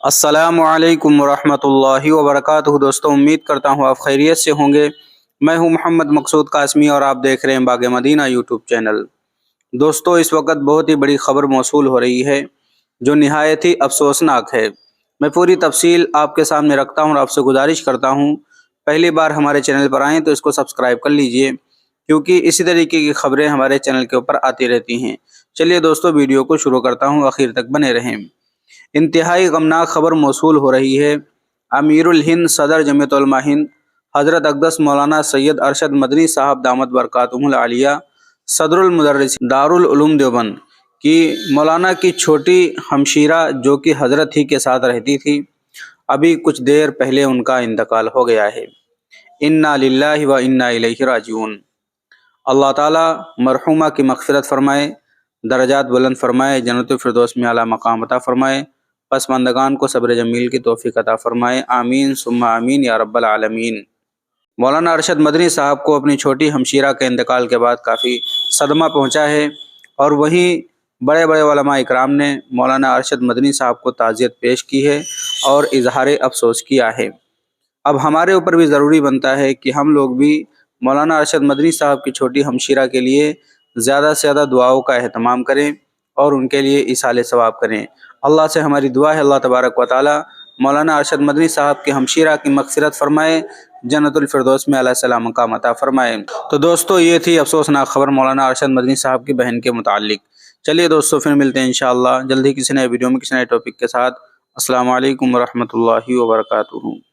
السلام علیکم ورحمۃ اللہ وبرکاتہ۔ دوستوں، امید کرتا ہوں آپ خیریت سے ہوں گے۔ میں ہوں محمد مقصود قاسمی اور آپ دیکھ رہے ہیں باغ مدینہ یوٹیوب چینل۔ دوستوں، اس وقت بہت ہی بڑی خبر موصول ہو رہی ہے جو نہایت ہی افسوسناک ہے۔ میں پوری تفصیل آپ کے سامنے رکھتا ہوں اور آپ سے گزارش کرتا ہوں پہلی بار ہمارے چینل پر آئیں تو اس کو سبسکرائب کر لیجئے، کیونکہ اسی طریقے کی خبریں ہمارے چینل کے اوپر آتی رہتی ہیں۔ چلیے دوستوں، ویڈیو کو شروع کرتا ہوں، آخر تک بنے رہیں۔ انتہائی غمناک خبر موصول ہو رہی ہے۔ امیر الہند صدر جمعیت علماء ہند حضرت اقدس مولانا سید ارشد مدنی صاحب دامت برکاتہم العالیہ صدر المدرسین دارالعلوم دیوبند کی مولانا کی چھوٹی ہمشیرہ جو کہ حضرت ہی کے ساتھ رہتی تھی، ابھی کچھ دیر پہلے ان کا انتقال ہو گیا ہے۔ انا للہ و انا الیہ راجعون۔ اللہ تعالیٰ مرحومہ کی مغفرت فرمائے، درجات بلند فرمائے، جنت الفردوس میں اعلیٰ مقام عطا فرمائے، پسماندگان کو صبر جمیل کی توفیق عطا فرمائے، آمین ثم آمین یا رب العالمین۔ مولانا ارشد مدنی صاحب کو اپنی چھوٹی ہمشیرہ کے انتقال کے بعد کافی صدمہ پہنچا ہے، اور وہیں بڑے بڑے علماء اکرام نے مولانا ارشد مدنی صاحب کو تعزیت پیش کی ہے اور اظہار افسوس کیا ہے۔ اب ہمارے اوپر بھی ضروری بنتا ہے کہ ہم لوگ بھی مولانا ارشد مدنی صاحب کی چھوٹی ہمشیرہ کے لیے زیادہ سے زیادہ دعاؤں کا اہتمام کریں اور ان کے لیے ایصال ثواب کریں۔ اللہ سے ہماری دعا ہے اللہ تبارک و تعالی مولانا ارشد مدنی صاحب کی ہمشیرہ کی مغفرت فرمائے، جنت الفردوس میں اعلیٰ سلام مقام عطا فرمائے۔ تو دوستو، یہ تھی افسوسناک خبر مولانا ارشد مدنی صاحب کی بہن کے متعلق۔ چلیے دوستو، پھر ملتے ہیں انشاءاللہ جلدی کسی نئے ویڈیو میں کسی نئے ٹاپک کے ساتھ۔ السلام علیکم ورحمۃ اللہ وبرکاتہ۔